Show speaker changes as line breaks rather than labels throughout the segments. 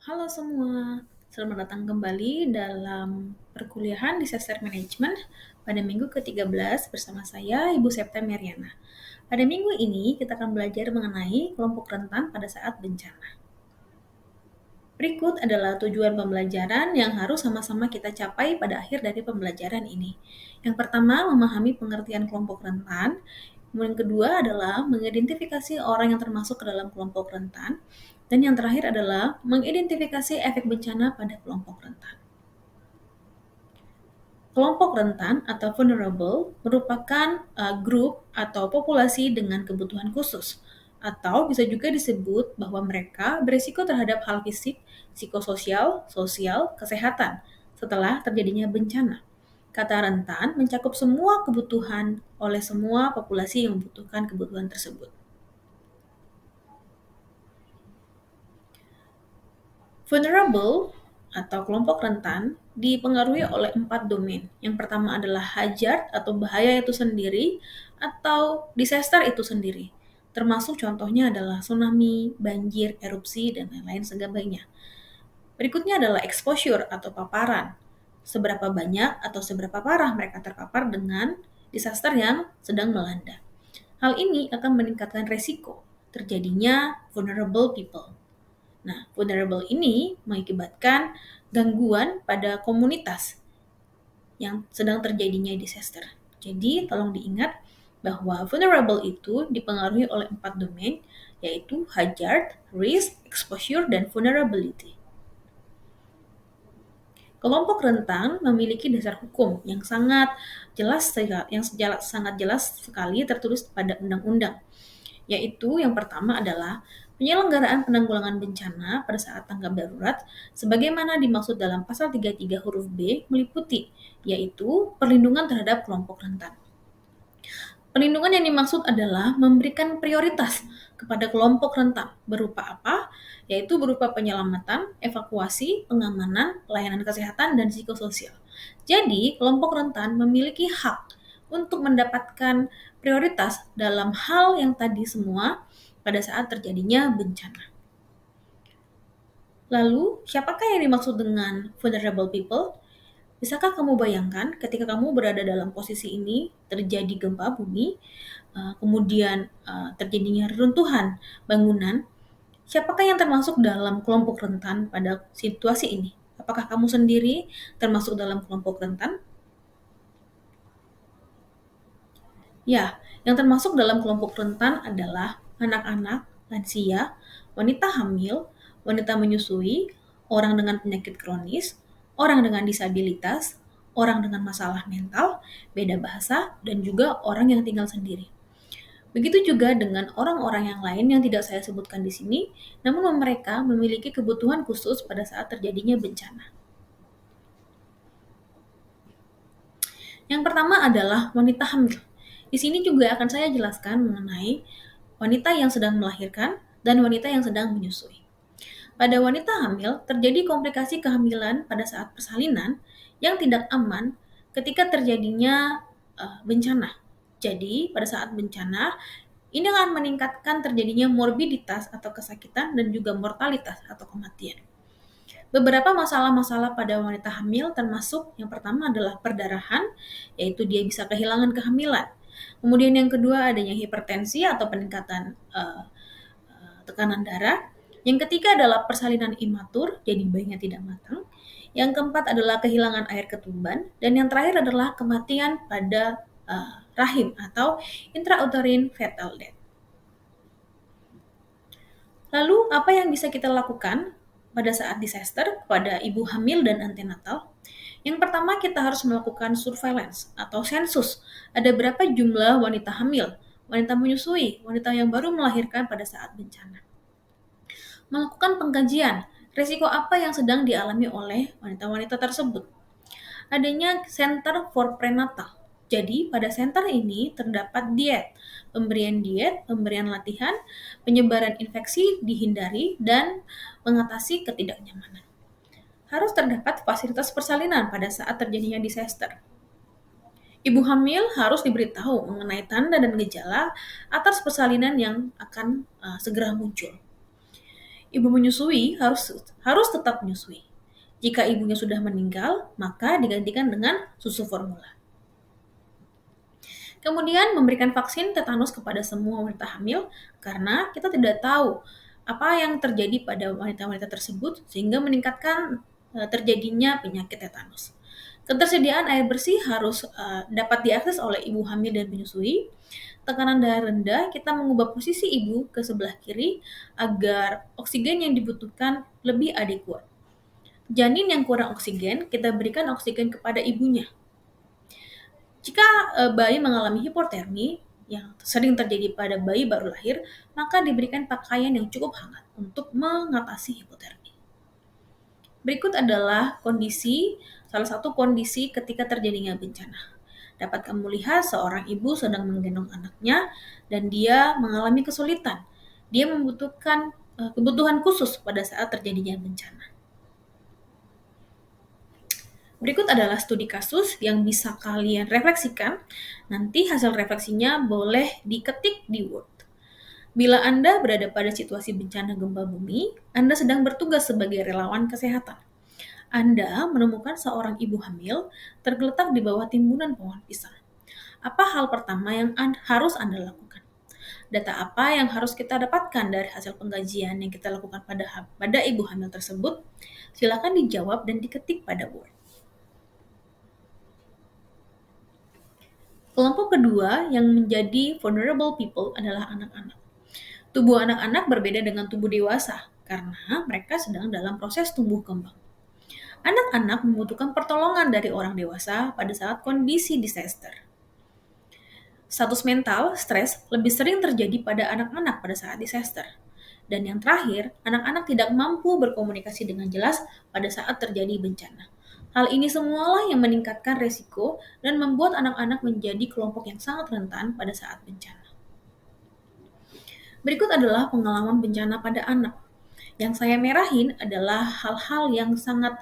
Halo semua, selamat datang kembali dalam perkuliahan Disaster Management pada minggu ke-13 bersama saya, Ibu Septa Meriana. Pada minggu ini, kita akan belajar mengenai kelompok rentan pada saat bencana. Berikut adalah tujuan pembelajaran yang harus sama-sama kita capai pada akhir dari pembelajaran ini. Yang pertama, memahami pengertian kelompok rentan. Kemudian yang kedua adalah mengidentifikasi orang yang termasuk ke dalam kelompok rentan. Dan yang terakhir adalah mengidentifikasi efek bencana pada kelompok rentan. Kelompok rentan atau vulnerable merupakan grup atau populasi dengan kebutuhan khusus, atau bisa juga disebut bahwa mereka berisiko terhadap hal fisik, psikososial, sosial, kesehatan setelah terjadinya bencana. Kata rentan mencakup semua kebutuhan oleh semua populasi yang membutuhkan kebutuhan tersebut. Vulnerable atau kelompok rentan dipengaruhi oleh 4 domain. Yang pertama adalah hazard atau bahaya itu sendiri atau disaster itu sendiri. Termasuk contohnya adalah tsunami, banjir, erupsi, dan lain-lain sebagainya. Berikutnya adalah exposure atau paparan. Seberapa banyak atau seberapa parah mereka terpapar dengan disaster yang sedang melanda. Hal ini akan meningkatkan resiko terjadinya vulnerable people. Nah, vulnerable ini mengakibatkan gangguan pada komunitas yang sedang terjadinya disaster. Jadi, tolong diingat bahwa vulnerable itu dipengaruhi oleh 4 domain, yaitu hazard, risk, exposure, dan vulnerability. Kelompok rentan memiliki dasar hukum yang sangat jelas sekali tertulis pada undang-undang, yaitu yang pertama adalah penyelenggaraan penanggulangan bencana pada saat tanggap darurat sebagaimana dimaksud dalam pasal 33 huruf B meliputi, yaitu perlindungan terhadap kelompok rentan. Perlindungan yang dimaksud adalah memberikan prioritas kepada kelompok rentan berupa apa? Yaitu berupa penyelamatan, evakuasi, pengamanan, pelayanan kesehatan, dan psikososial. Jadi, kelompok rentan memiliki hak untuk mendapatkan prioritas dalam hal yang tadi semua pada saat terjadinya bencana. Lalu, siapakah yang dimaksud dengan vulnerable people? Bisakah kamu bayangkan ketika kamu berada dalam posisi ini, terjadi gempa bumi, kemudian terjadinya reruntuhan bangunan, siapakah yang termasuk dalam kelompok rentan pada situasi ini? Apakah kamu sendiri termasuk dalam kelompok rentan? Ya, yang termasuk dalam kelompok rentan adalah anak-anak, lansia, wanita hamil, wanita menyusui, orang dengan penyakit kronis, orang dengan disabilitas, orang dengan masalah mental, beda bahasa, dan juga orang yang tinggal sendiri. Begitu juga dengan orang-orang yang lain yang tidak saya sebutkan di sini, namun mereka memiliki kebutuhan khusus pada saat terjadinya bencana. Yang pertama adalah wanita hamil. Di sini juga akan saya jelaskan mengenai wanita yang sedang melahirkan dan wanita yang sedang menyusui. Pada wanita hamil, terjadi komplikasi kehamilan pada saat persalinan yang tidak aman ketika terjadinya bencana. Jadi, pada saat bencana, ini akan meningkatkan terjadinya morbiditas atau kesakitan dan juga mortalitas atau kematian. Beberapa masalah-masalah pada wanita hamil termasuk yang pertama adalah perdarahan, yaitu dia bisa kehilangan kehamilan. Kemudian yang kedua adanya hipertensi atau peningkatan tekanan darah. Yang ketiga adalah persalinan imatur, jadi bayinya tidak matang. Yang keempat adalah kehilangan air ketuban. Dan yang terakhir adalah kematian pada rahim atau intrauterine fetal death. Lalu, apa yang bisa kita lakukan pada saat disaster kepada ibu hamil dan antenatal? Yang pertama, kita harus melakukan surveillance atau sensus. Ada berapa jumlah wanita hamil, wanita menyusui, wanita yang baru melahirkan pada saat bencana. Melakukan pengkajian, risiko apa yang sedang dialami oleh wanita-wanita tersebut. Adanya Center for Prenatal. Jadi, pada center ini terdapat diet, pemberian latihan, penyebaran infeksi dihindari, dan mengatasi ketidaknyamanan. Harus terdapat fasilitas persalinan pada saat terjadinya disaster. Ibu hamil harus diberitahu mengenai tanda dan gejala atas persalinan yang akan segera muncul. Ibu menyusui harus tetap menyusui. Jika ibunya sudah meninggal, maka digantikan dengan susu formula. Kemudian memberikan vaksin tetanus kepada semua wanita hamil karena kita tidak tahu apa yang terjadi pada wanita-wanita tersebut sehingga meningkatkan terjadinya penyakit tetanus. Ketersediaan air bersih harus dapat diakses oleh ibu hamil dan menyusui. Tekanan darah rendah, kita mengubah posisi ibu ke sebelah kiri agar oksigen yang dibutuhkan lebih adekuat. Janin yang kurang oksigen, kita berikan oksigen kepada ibunya. Jika bayi mengalami hipotermi, yang sering terjadi pada bayi baru lahir, maka diberikan pakaian yang cukup hangat untuk mengatasi hipotermi. Berikut adalah salah satu kondisi ketika terjadinya bencana. Dapat kamu lihat seorang ibu sedang menggendong anaknya dan dia mengalami kesulitan. Dia membutuhkan kebutuhan khusus pada saat terjadinya bencana. Berikut adalah studi kasus yang bisa kalian refleksikan. Nanti hasil refleksinya boleh diketik di Word. Bila Anda berada pada situasi bencana gempa bumi, Anda sedang bertugas sebagai relawan kesehatan. Anda menemukan seorang ibu hamil tergeletak di bawah timbunan pohon pisang. Apa hal pertama yang harus Anda lakukan? Data apa yang harus kita dapatkan dari hasil pengkajian yang kita lakukan pada ibu hamil tersebut? Silakan dijawab dan diketik pada Word. Kelompok kedua yang menjadi vulnerable people adalah anak-anak. Tubuh anak-anak berbeda dengan tubuh dewasa karena mereka sedang dalam proses tumbuh kembang. Anak-anak membutuhkan pertolongan dari orang dewasa pada saat kondisi disaster. Status mental, stres, lebih sering terjadi pada anak-anak pada saat disaster. Dan yang terakhir, anak-anak tidak mampu berkomunikasi dengan jelas pada saat terjadi bencana. Hal ini semualah yang meningkatkan resiko dan membuat anak-anak menjadi kelompok yang sangat rentan pada saat bencana. Berikut adalah pengalaman bencana pada anak. Yang saya merahin adalah hal-hal yang sangat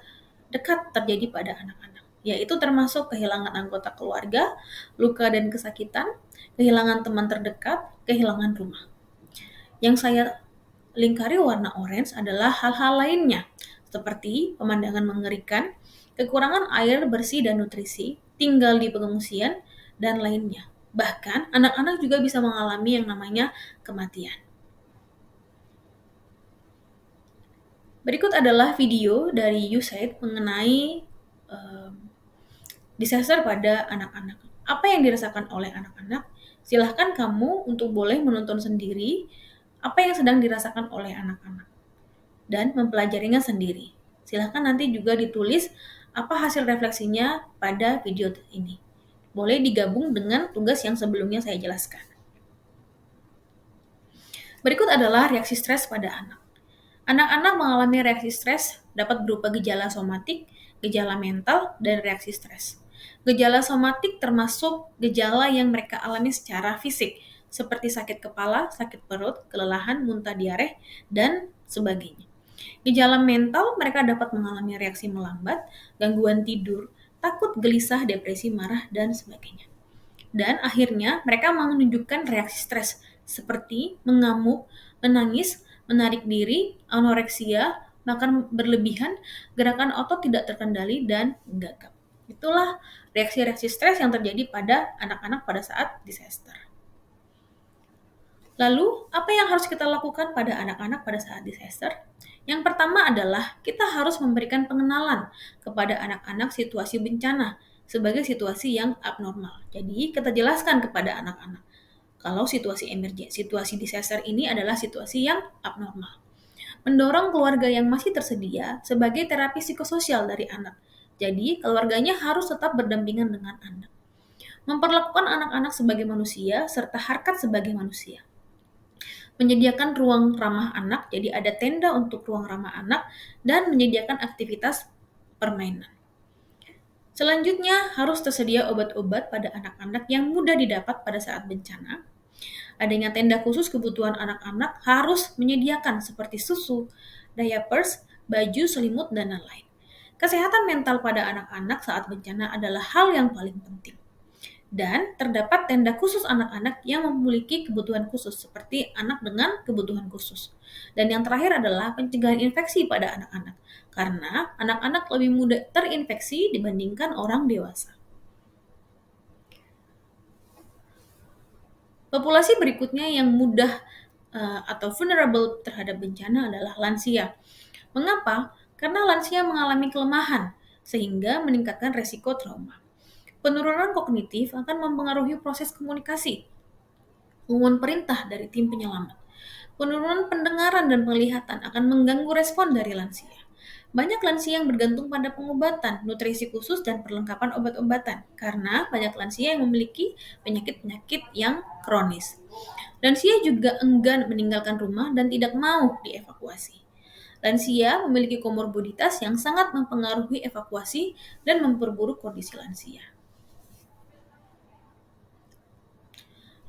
dekat terjadi pada anak-anak, yaitu termasuk kehilangan anggota keluarga, luka dan kesakitan, kehilangan teman terdekat, kehilangan rumah. Yang saya lingkari warna orange adalah hal-hal lainnya, seperti pemandangan mengerikan, kekurangan air bersih dan nutrisi, tinggal di pengungsian, dan lainnya. Bahkan, anak-anak juga bisa mengalami yang namanya kematian. Berikut adalah video dari USAID mengenai disaster pada anak-anak. Apa yang dirasakan oleh anak-anak? Silahkan kamu untuk boleh menonton sendiri apa yang sedang dirasakan oleh anak-anak dan mempelajarinya sendiri. Silahkan nanti juga ditulis apa hasil refleksinya pada video ini. Boleh digabung dengan tugas yang sebelumnya saya jelaskan. Berikut adalah reaksi stres pada anak. Anak-anak mengalami reaksi stres dapat berupa gejala somatik, gejala mental, dan reaksi stres. Gejala somatik termasuk gejala yang mereka alami secara fisik, seperti sakit kepala, sakit perut, kelelahan, muntah diare, dan sebagainya. Gejala mental, mereka dapat mengalami reaksi melambat, gangguan tidur, takut, gelisah, depresi, marah, dan sebagainya. Dan akhirnya mereka menunjukkan reaksi stres seperti mengamuk, menangis, menarik diri, anoreksia, makan berlebihan, gerakan otot tidak terkendali, dan gagap. Itulah reaksi-reaksi stres yang terjadi pada anak-anak pada saat disaster. Lalu, apa yang harus kita lakukan pada anak-anak pada saat disaster? Yang pertama adalah kita harus memberikan pengenalan kepada anak-anak situasi bencana sebagai situasi yang abnormal. Jadi, kita jelaskan kepada anak-anak kalau situasi emergensi, situasi disaster ini adalah situasi yang abnormal. Mendorong keluarga yang masih tersedia sebagai terapi psikososial dari anak. Jadi, keluarganya harus tetap berdampingan dengan anak. Memperlakukan anak-anak sebagai manusia serta harkat sebagai manusia. Menyediakan ruang ramah anak, jadi ada tenda untuk ruang ramah anak, dan menyediakan aktivitas permainan. Selanjutnya, harus tersedia obat-obat pada anak-anak yang mudah didapat pada saat bencana. Adanya tenda khusus kebutuhan anak-anak harus menyediakan seperti susu, diapers, baju, selimut, dan lain-lain. Kesehatan mental pada anak-anak saat bencana adalah hal yang paling penting. Dan terdapat tenda khusus anak-anak yang memiliki kebutuhan khusus, seperti anak dengan kebutuhan khusus. Dan yang terakhir adalah pencegahan infeksi pada anak-anak, karena anak-anak lebih mudah terinfeksi dibandingkan orang dewasa. Populasi berikutnya yang mudah atau vulnerable terhadap bencana adalah lansia. Mengapa? Karena lansia mengalami kelemahan, sehingga meningkatkan resiko trauma. Penurunan kognitif akan mempengaruhi proses komunikasi, pengumuman perintah dari tim penyelamat. Penurunan pendengaran dan penglihatan akan mengganggu respon dari lansia. Banyak lansia yang bergantung pada pengobatan, nutrisi khusus, dan perlengkapan obat-obatan, karena banyak lansia yang memiliki penyakit-penyakit yang kronis. Lansia juga enggan meninggalkan rumah dan tidak mau dievakuasi. Lansia memiliki komorbiditas yang sangat mempengaruhi evakuasi dan memperburuk kondisi lansia.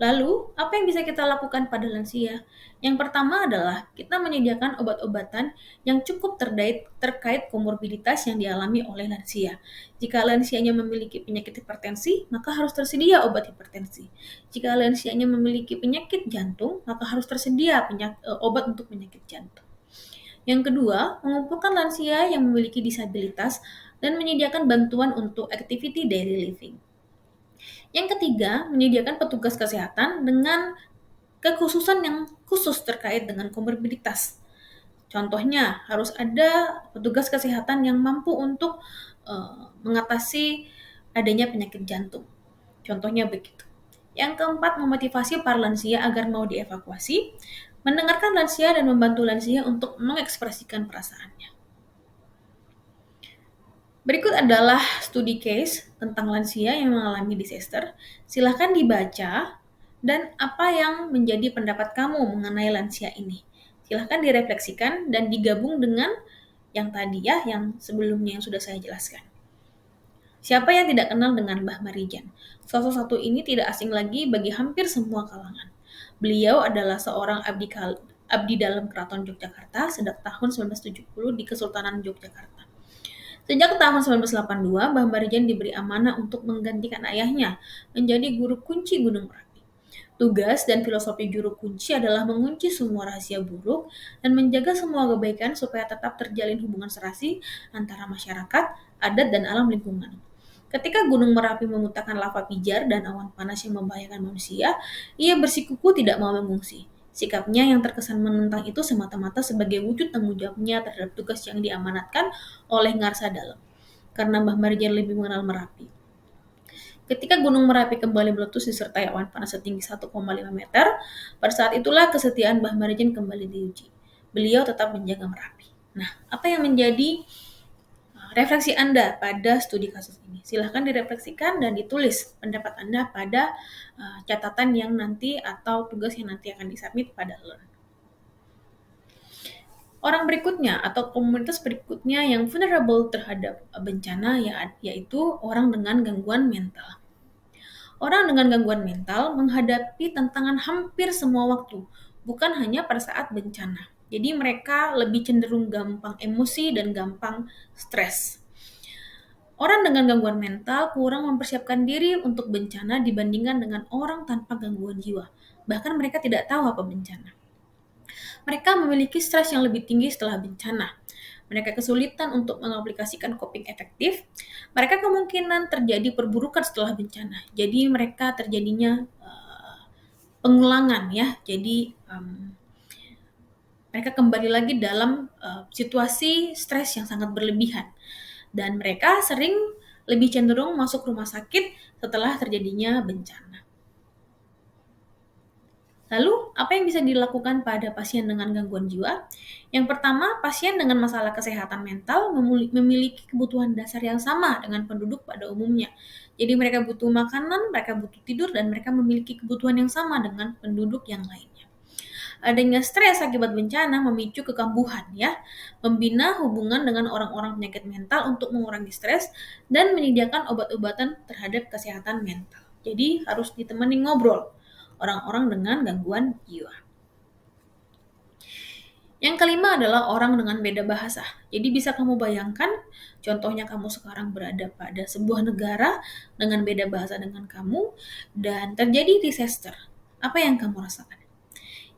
Lalu, apa yang bisa kita lakukan pada lansia? Yang pertama adalah kita menyediakan obat-obatan yang cukup terkait komorbiditas yang dialami oleh lansia. Jika lansianya memiliki penyakit hipertensi, maka harus tersedia obat hipertensi. Jika lansianya memiliki penyakit jantung, maka harus tersedia obat untuk penyakit jantung. Yang kedua, mengumpulkan lansia yang memiliki disabilitas dan menyediakan bantuan untuk activity daily living. Yang ketiga, menyediakan petugas kesehatan dengan kekhususan yang khusus terkait dengan komorbiditas. Contohnya, harus ada petugas kesehatan yang mampu untuk mengatasi adanya penyakit jantung. Contohnya begitu. Yang keempat, memotivasi para lansia agar mau dievakuasi, mendengarkan lansia dan membantu lansia untuk mengekspresikan perasaannya. Berikut adalah studi case tentang lansia yang mengalami disaster. Silahkan dibaca dan apa yang menjadi pendapat kamu mengenai lansia ini. Silahkan direfleksikan dan digabung dengan yang tadi ya, yang sebelumnya yang sudah saya jelaskan. Siapa yang tidak kenal dengan Mbah Marijan? Sosok satu ini tidak asing lagi bagi hampir semua kalangan. Beliau adalah seorang abdi dalam Keraton Yogyakarta sejak tahun 1970 di Kesultanan Yogyakarta. Sejak tahun 1982, Mbah Marijan diberi amanah untuk menggantikan ayahnya menjadi guru kunci Gunung Merapi. Tugas dan filosofi juru kunci adalah mengunci semua rahasia buruk dan menjaga semua kebaikan supaya tetap terjalin hubungan serasi antara masyarakat, adat, dan alam lingkungan. Ketika Gunung Merapi memuntahkan lava pijar dan awan panas yang membahayakan manusia, ia bersikukuh tidak mau mengungsi. Sikapnya yang terkesan menentang itu semata-mata sebagai wujud tanggung jawabnya terhadap tugas yang diamanatkan oleh Ngarsa Dalem, karena Mbah Marijan lebih mengenal Merapi. Ketika Gunung Merapi kembali meletus disertai awan panas setinggi 1,5 meter, pada saat itulah kesetiaan Mbah Marijan kembali diuji. Beliau tetap menjaga Merapi. Nah, apa yang menjadi refleksi Anda pada studi kasus ini? Silahkan direfleksikan dan ditulis pendapat Anda pada catatan yang nanti atau tugas yang nanti akan disubmit pada Learn. Orang berikutnya atau komunitas berikutnya yang vulnerable terhadap bencana yaitu orang dengan gangguan mental. Orang dengan gangguan mental menghadapi tantangan hampir semua waktu, bukan hanya pada saat bencana. Jadi mereka lebih cenderung gampang emosi dan gampang stres. Orang dengan gangguan mental kurang mempersiapkan diri untuk bencana dibandingkan dengan orang tanpa gangguan jiwa. Bahkan mereka tidak tahu apa bencana. Mereka memiliki stres yang lebih tinggi setelah bencana. Mereka kesulitan untuk mengaplikasikan coping efektif. Mereka kemungkinan terjadi perburukan setelah bencana. Jadi mereka terjadinya pengulangan ya. Jadi mereka kembali lagi dalam situasi stres yang sangat berlebihan. Dan mereka sering lebih cenderung masuk rumah sakit setelah terjadinya bencana. Lalu, apa yang bisa dilakukan pada pasien dengan gangguan jiwa? Yang pertama, pasien dengan masalah kesehatan mental memiliki kebutuhan dasar yang sama dengan penduduk pada umumnya. Jadi mereka butuh makanan, mereka butuh tidur, dan mereka memiliki kebutuhan yang sama dengan penduduk yang lainnya. Adanya stres akibat bencana memicu kekambuhan ya, membina hubungan dengan orang-orang penyakit mental untuk mengurangi stres dan menyediakan obat-obatan terhadap kesehatan mental. Jadi harus ditemani ngobrol orang-orang dengan gangguan jiwa. Yang kelima adalah orang dengan beda bahasa. Jadi bisa kamu bayangkan, contohnya kamu sekarang berada pada sebuah negara dengan beda bahasa dengan kamu, dan terjadi disaster. Apa yang kamu rasakan?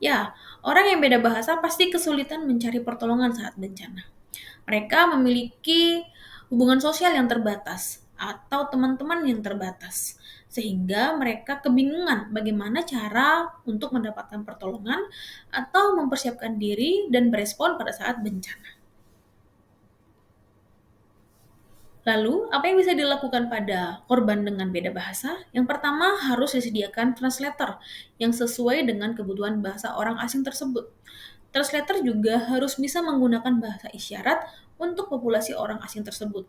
Ya, orang yang beda bahasa pasti kesulitan mencari pertolongan saat bencana. Mereka memiliki hubungan sosial yang terbatas atau teman-teman yang terbatas, sehingga mereka kebingungan bagaimana cara untuk mendapatkan pertolongan atau mempersiapkan diri dan berespon pada saat bencana. Lalu, apa yang bisa dilakukan pada korban dengan beda bahasa? Yang pertama, harus disediakan translator yang sesuai dengan kebutuhan bahasa orang asing tersebut. Translator juga harus bisa menggunakan bahasa isyarat untuk populasi orang asing tersebut.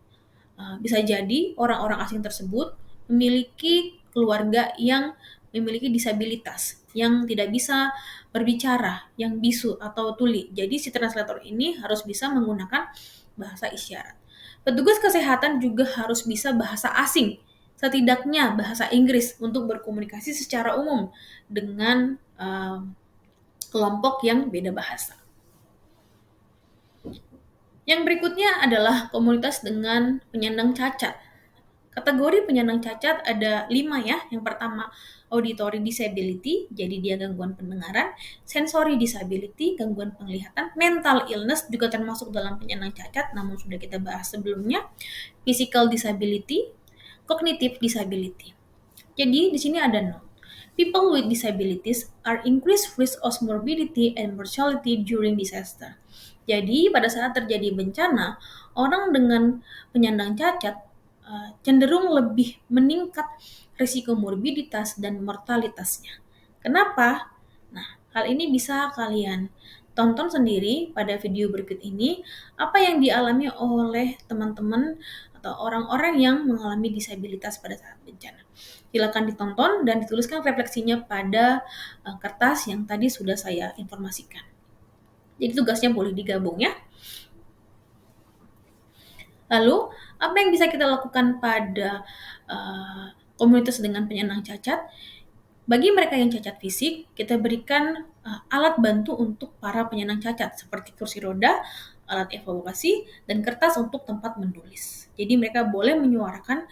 Bisa jadi orang-orang asing tersebut memiliki keluarga yang memiliki disabilitas, yang tidak bisa berbicara, yang bisu atau tuli. Jadi si translator ini harus bisa menggunakan bahasa isyarat. Petugas kesehatan juga harus bisa bahasa asing, setidaknya bahasa Inggris untuk berkomunikasi secara umum dengan kelompok yang beda bahasa. Yang berikutnya adalah komunitas dengan penyandang cacat. Kategori penyandang cacat ada 5 ya. Yang pertama, auditory disability, jadi dia gangguan pendengaran, sensory disability, gangguan penglihatan, mental illness juga termasuk dalam penyandang cacat, namun sudah kita bahas sebelumnya, physical disability, cognitive disability. Jadi di sini ada note. People with disabilities are increased risk of morbidity and mortality during disaster. Jadi pada saat terjadi bencana, orang dengan penyandang cacat cenderung lebih meningkat risiko morbiditas dan mortalitasnya. Kenapa? Nah, hal ini bisa kalian tonton sendiri pada video berikut ini, apa yang dialami oleh teman-teman atau orang-orang yang mengalami disabilitas pada saat bencana. Silakan ditonton dan dituliskan refleksinya pada kertas yang tadi sudah saya informasikan. Jadi tugasnya boleh digabung ya. Lalu, apa yang bisa kita lakukan pada komunitas dengan penyandang cacat? Bagi mereka yang cacat fisik, kita berikan alat bantu untuk para penyandang cacat, seperti kursi roda, alat evaluasi, dan kertas untuk tempat menulis. Jadi mereka boleh menyuarakan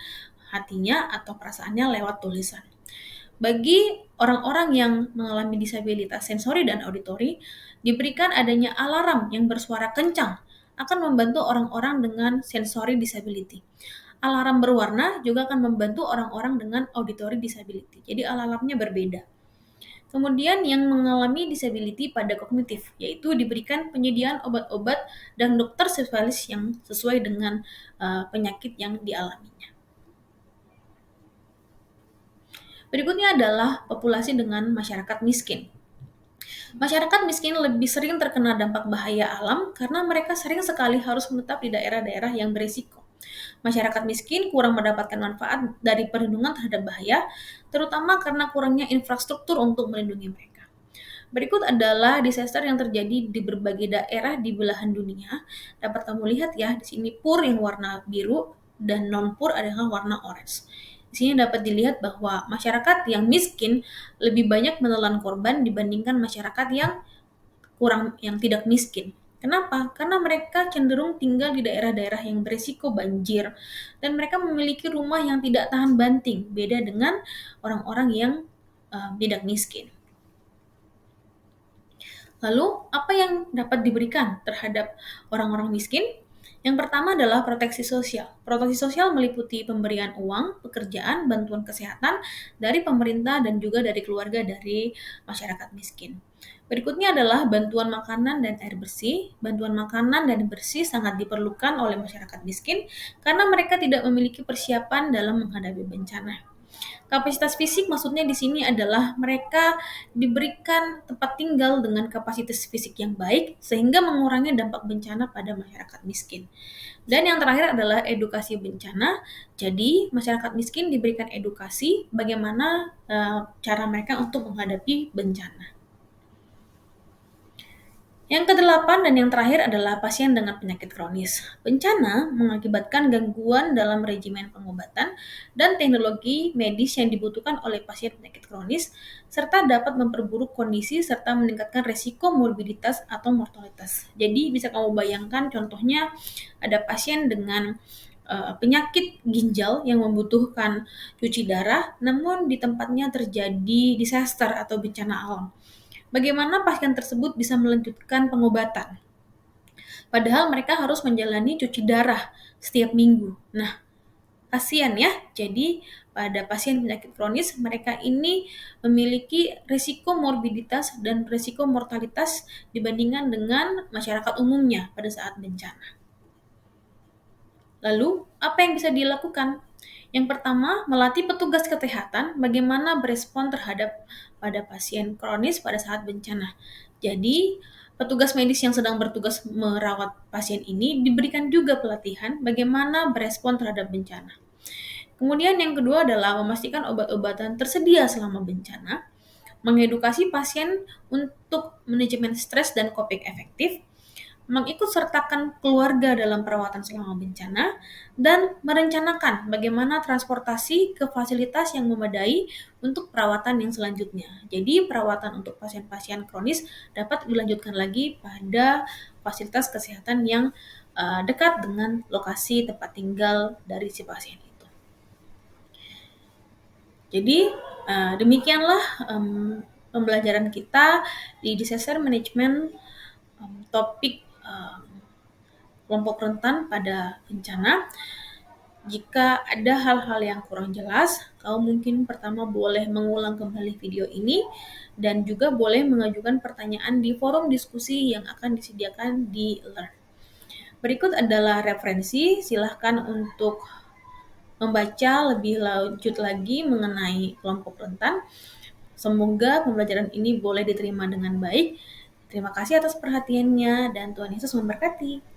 hatinya atau perasaannya lewat tulisan. Bagi orang-orang yang mengalami disabilitas sensori dan auditori, diberikan adanya alarm yang bersuara kencang akan membantu orang-orang dengan sensory disability. Alarm berwarna juga akan membantu orang-orang dengan auditory disability. Jadi alarmnya berbeda. Kemudian yang mengalami disability pada kognitif, yaitu diberikan penyediaan obat-obat dan dokter spesialis yang sesuai dengan penyakit yang dialaminya. Berikutnya adalah populasi dengan masyarakat miskin. Masyarakat miskin lebih sering terkena dampak bahaya alam karena mereka sering sekali harus menetap di daerah-daerah yang berisiko. Masyarakat miskin kurang mendapatkan manfaat dari perlindungan terhadap bahaya, terutama karena kurangnya infrastruktur untuk melindungi mereka. Berikut adalah disaster yang terjadi di berbagai daerah di belahan dunia. Dapat kamu lihat ya, di sini pur yang warna biru dan non-pur adalah warna orange. Di sini dapat dilihat bahwa masyarakat yang miskin lebih banyak menelan korban dibandingkan masyarakat yang tidak miskin. Kenapa? Karena mereka cenderung tinggal di daerah-daerah yang berisiko banjir dan mereka memiliki rumah yang tidak tahan banting, beda dengan orang-orang yang tidak miskin. Lalu, apa yang dapat diberikan terhadap orang-orang miskin? Yang pertama adalah proteksi sosial. Proteksi sosial meliputi pemberian uang, pekerjaan, bantuan kesehatan dari pemerintah dan juga dari keluarga dari masyarakat miskin. Berikutnya adalah bantuan makanan dan air bersih. Bantuan makanan dan bersih sangat diperlukan oleh masyarakat miskin karena mereka tidak memiliki persiapan dalam menghadapi bencana. Kapasitas fisik maksudnya di sini adalah mereka diberikan tempat tinggal dengan kapasitas fisik yang baik sehingga mengurangi dampak bencana pada masyarakat miskin. Dan yang terakhir adalah edukasi bencana. Jadi masyarakat miskin diberikan edukasi bagaimana cara mereka untuk menghadapi bencana. Yang kedelapan dan yang terakhir adalah pasien dengan penyakit kronis. Bencana mengakibatkan gangguan dalam regimen pengobatan dan teknologi medis yang dibutuhkan oleh pasien penyakit kronis, serta dapat memperburuk kondisi serta meningkatkan resiko morbiditas atau mortalitas. Jadi bisa kamu bayangkan contohnya ada pasien dengan penyakit ginjal yang membutuhkan cuci darah, namun di tempatnya terjadi disaster atau bencana alam. Bagaimana pasien tersebut bisa melanjutkan pengobatan? Padahal mereka harus menjalani cuci darah setiap minggu. Nah, kasihan ya. Jadi, pada pasien penyakit kronis, mereka ini memiliki risiko morbiditas dan risiko mortalitas dibandingkan dengan masyarakat umumnya pada saat bencana. Lalu, apa yang bisa dilakukan? Yang pertama, melatih petugas kesehatan bagaimana berespon terhadap pada pasien kronis pada saat bencana. Jadi, petugas medis yang sedang bertugas merawat pasien ini diberikan juga pelatihan bagaimana berespon terhadap bencana. Kemudian yang kedua adalah memastikan obat-obatan tersedia selama bencana, mengedukasi pasien untuk manajemen stres dan coping efektif, mengikutsertakan keluarga dalam perawatan selama bencana, dan merencanakan bagaimana transportasi ke fasilitas yang memadai untuk perawatan yang selanjutnya. Jadi perawatan untuk pasien-pasien kronis dapat dilanjutkan lagi pada fasilitas kesehatan yang dekat dengan lokasi tempat tinggal dari si pasien itu. Jadi demikianlah pembelajaran kita di disaster management topik kelompok rentan pada bencana. Jika ada hal-hal yang kurang jelas, kamu mungkin pertama boleh mengulang kembali video ini dan juga boleh mengajukan pertanyaan di forum diskusi yang akan disediakan di Learn. Berikut adalah referensi, silahkan untuk membaca lebih lanjut lagi mengenai kelompok rentan. Semoga pembelajaran ini boleh diterima dengan baik. Terima kasih atas perhatiannya dan Tuhan Yesus memberkati.